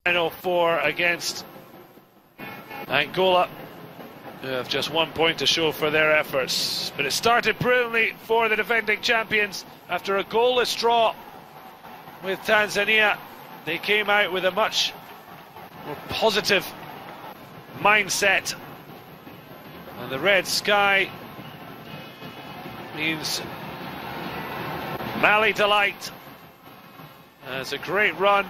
Final four against Angola, who have just 1 point to show for their efforts. But it started brilliantly for the defending champions after a goalless draw with Tanzania. They came out with a much more positive mindset, and the red sky means Mali delight. As a great run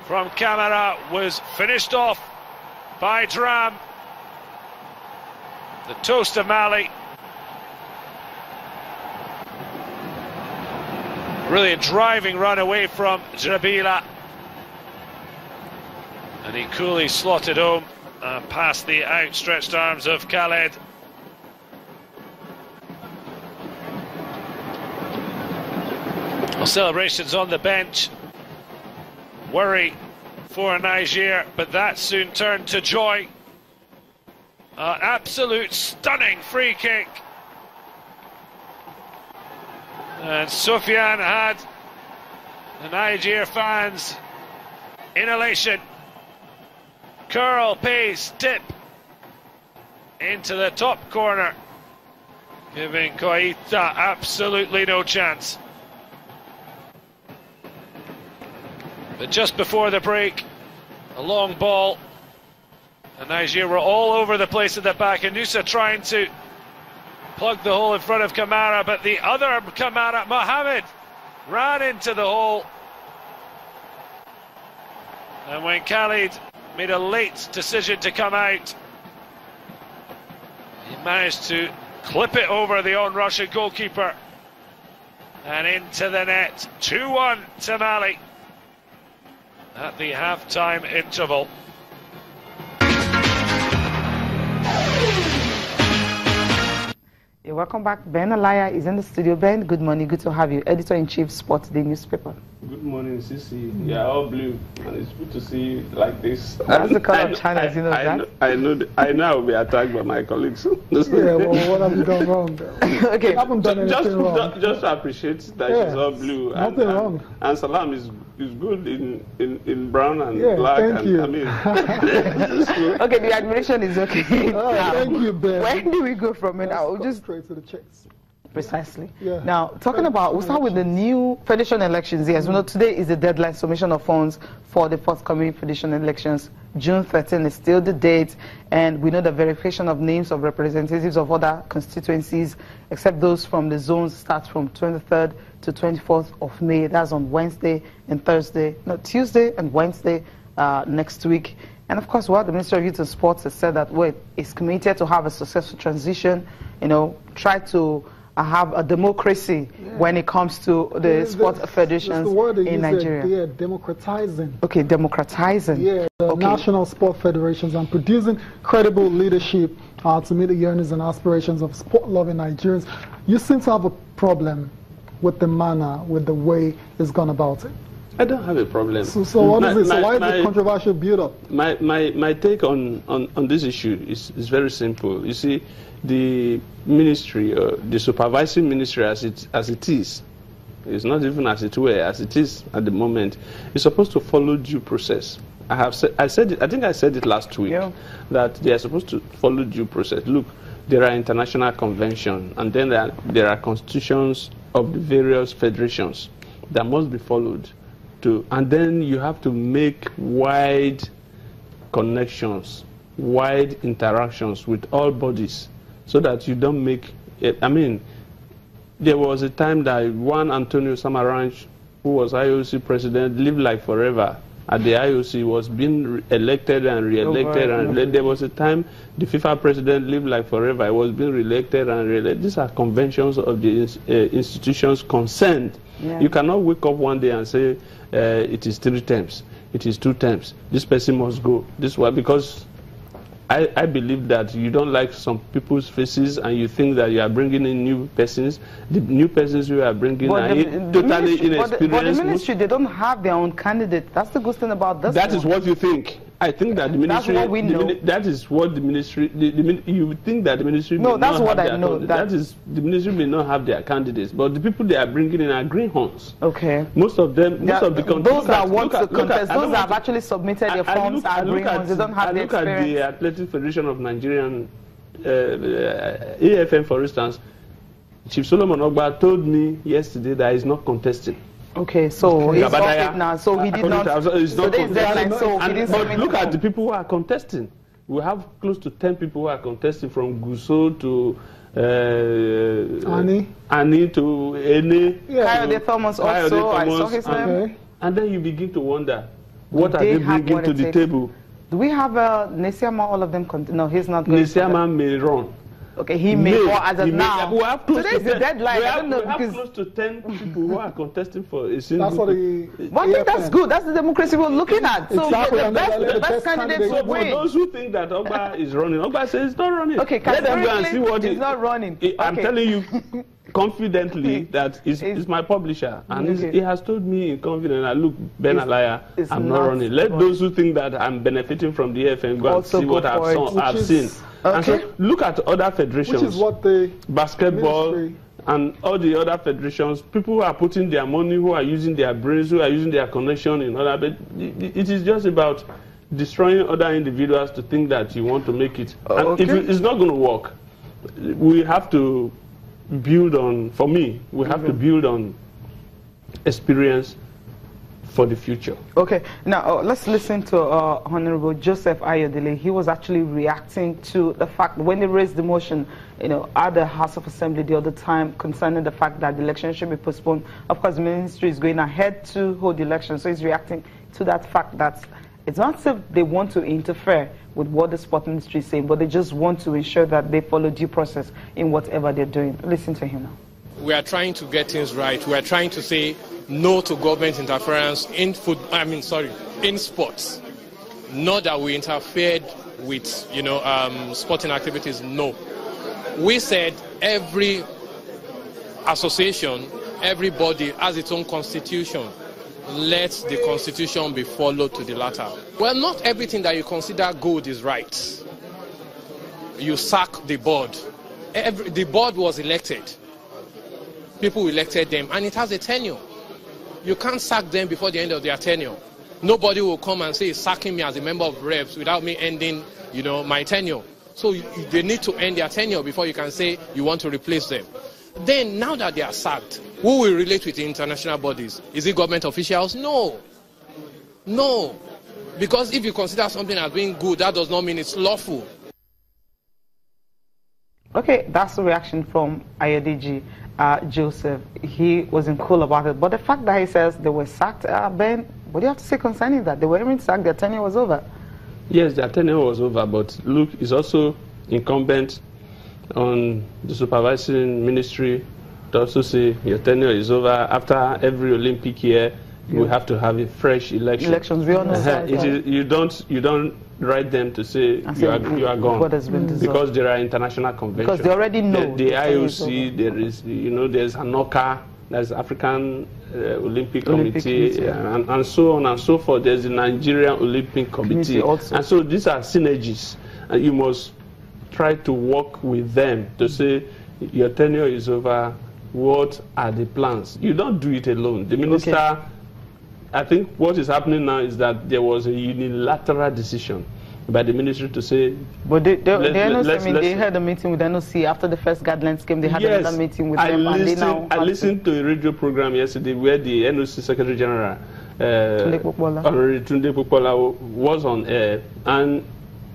from Camara was finished off by Dram. The toast of Mali. Really a driving run away from Jabila. And he coolly slotted home past the outstretched arms of Khaled. Well, celebrations on the bench. Worry for Niger, but that soon turned to joy. Absolute stunning free kick. And Sufyan had the Niger fans in elation. Curl, pace, dip into the top corner, giving Koita absolutely no chance. But just before the break, a long ball, and Niger were all over the place at the back, and Nusa trying to plug the hole in front of Kamara, but the other Kamara, Mohamed, ran into the hole. And when Khalid made a late decision to come out, he managed to clip it over the on-Russian goalkeeper and into the net. 2-1 to Mali at the half-time interval. Yeah, welcome back. Ben Alaya is in the studio. Ben, good morning. Good to have you. Editor-in-Chief, Sports Day newspaper. Good morning, Sisi. Yeah, all blue, and it's good to see you like this. That's the color of China, you know that? I know I will be attacked by my colleagues. Yeah, well, what have you done wrong? Okay. I haven't done anything wrong. Just appreciate that she's all blue. Nothing wrong. And Salam is good in brown and black. Thank you. I mean, okay, the admiration is okay. Thank you, Ben. Where do we go from it now? We'll just straight to the checks. Precisely. Yeah. Now, talking about, we'll start with the new Federation elections. Yes, we know today is the deadline submission of funds for the forthcoming Federation elections. June 13 is still the date, and we know the verification of names of representatives of other constituencies, except those from the zones, starts from 23rd to 24th of May. That's on Wednesday and Thursday, no, Tuesday and Wednesday next week. And of course, the Ministry of Youth and Sports has said that it's committed to have a successful transition, try to have a democracy when it comes to the sports federations in Nigeria. Yeah, democratizing. Okay, democratizing. Yeah, national sport federations and producing credible leadership to meet the yearnings and aspirations of sport-loving Nigerians. You seem to have a problem with the manner, with the way it's gone about it. I don't have a problem. So what is it? So why is the controversial build-up? My take on this issue is very simple. You see, the ministry, the supervising ministry as it is, it's not even as it were, as it is at the moment, is supposed to follow due process. I think I said it last week, that they are supposed to follow due process. Look, there are international conventions, and then there are constitutions of the various federations that must be followed. And then you have to make wide connections, wide interactions with all bodies, so that you don't make it. I mean, there was a time that Juan Antonio Samaranch, who was IOC president, lived like forever at the IOC, was being elected and re-elected. There was a time the FIFA president lived like forever. He was being re-elected and re-elected. These are conventions of the institutions concerned. Yeah. You cannot wake up one day and say it is 3 terms, it is 2 terms. This person must go this way, because I believe that you don't like some people's faces and you think that you are bringing in new persons. The new persons you are bringing are totally inexperienced. But the ministry, they don't have their own candidate. That's the good thing about this. That is what you think. I think that the ministry. That's what we know. That is what the ministry. You would think that the ministry. No, may that's not what have I their know. That is the ministry may not have their candidates, but the people they are bringing in are greenhorns. Okay. Most of them. Most of the those that want to contest, those that have actually submitted their forms are greenhorns. They don't have the experience. I look at the Athletic Federation of Nigerian, AFN, for instance. Chief Solomon Ogba told me yesterday that he's not contesting. Okay, so he's off it now. So he did not. So he didn't submit. Look at the people who are contesting. We have close to 10 people who are contesting, from Guso to Ani to Ene. Kayode Thomas also. I saw his name. And then you begin to wonder, what are they bringing to the table? Do we have Nesiama? All of them? No, he's not going. Nesiama may run. Okay, he may go as of now. Today is the deadline. We have close to 10 people who are contesting for a single. That's what the. But I think that's good. That's the democracy we're looking at. So the best candidate will win. For those who think that Ogba is running, Ogba says he's not running. Okay, let them go and see what he's not running. I'm telling you confidently that it's my publisher, and he has told me in confidence that, look, Ben Alaya, I'm not running. Let those who think that I'm benefiting from the FM go and see what I've seen. Okay. And so look at other federations, which is what the basketball and all the other federations. People who are putting their money, who are using their brains, who are using their connection in order. But it is just about destroying other individuals to think that you want to make it. And if it's not going to work, we have to build on. For me, we have to build on experience for the future. Okay, now let's listen to Honorable Joseph Ayodele. He was actually reacting to the fact when they raised the motion, at the House of Assembly the other time concerning the fact that the election should be postponed. Of course, the ministry is going ahead to hold the election, so he's reacting to that fact that it's not as if they want to interfere with what the sport ministry is saying, but they just want to ensure that they follow due process in whatever they're doing. Listen to him now. We are trying to get things right. We are trying to say no to government interference in sports. Not that we interfered with, sporting activities. No. We said every association, every body has its own constitution. Let the constitution be followed to the latter. Well, not everything that you consider good is right. You sack the board. The board was elected. People elected them, and it has a tenure. You can't sack them before the end of their tenure. Nobody will come and say, sacking me as a member of reps without me ending, my tenure. So they need to end their tenure before you can say you want to replace them. Then, now that they are sacked, who will relate with the international bodies? Is it government officials? No. No. Because if you consider something as being good, that does not mean it's lawful. Okay, that's the reaction from Ayodeji Joseph. He wasn't cool about it. But the fact that he says they were sacked, Ben, what do you have to say concerning that? They were even sacked, their tenure was over. Yes, their tenure was over, but look, it's also incumbent on the supervising ministry to also say your tenure is over. After every Olympic year, we have to have a fresh election. Elections, we all know you don't write them to say you are gone, what has been because there are international conventions. Because they already know. The IOC, there is, there's ANOCA, there's African Olympic Committee, and so on and so forth. There's the Nigerian Olympic Committee. And so these are synergies, and you must try to work with them to say your tenure is over. What are the plans? You don't do it alone. The minister, I think what is happening now is that there was a unilateral decision by the ministry to say. But they had a meeting with NOC after the first guidelines came. They had another meeting with them. I listened to a radio program yesterday where the NOC Secretary General, Tunde Popola, was on air, and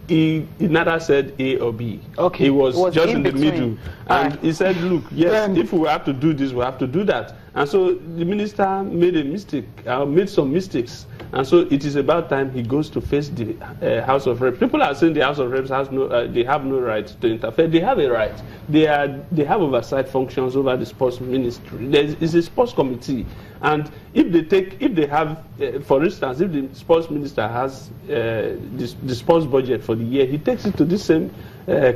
he neither said A or B. Okay. He was just in the middle. And he said, look, yes, if we have to do this, we have to do that. And so the minister made a mistake, made some mistakes. And so it is about time he goes to face the House of Reps. People are saying the House of Reps has they have no right to interfere. They have a right. They have oversight functions over the sports ministry. It's a sports committee. And if they have, for instance, if the sports minister has the sports budget for the year, he takes it to this same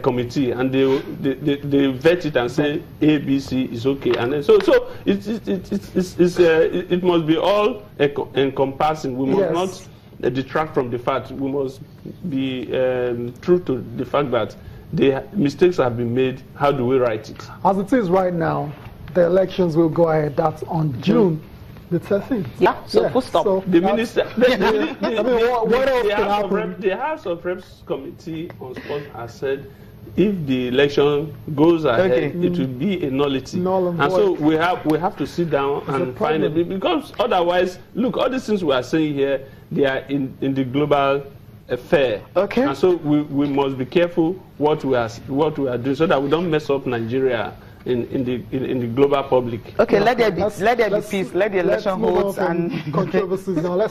committee, and they vet it and say A, B, C is okay, and then, so it must be all encompassing. We must not detract from the fact. We must be true to the fact that the mistakes have been made. How do we right it? As it is right now, the elections will go ahead. That's on June the 13th. Yeah, so full stop. So The minister, what else can happen? The House of Reps Committee on Sports has said if the election goes ahead, it will be a nullity. Null and so void. we have to sit down and find it, because otherwise, look, all these things we are saying here, they are in the global affair. Okay. And so we must be careful what we are doing, so that we don't mess up Nigeria in the global public. Okay, let there be peace, let the election Let's move hold on from and controversies now. Let's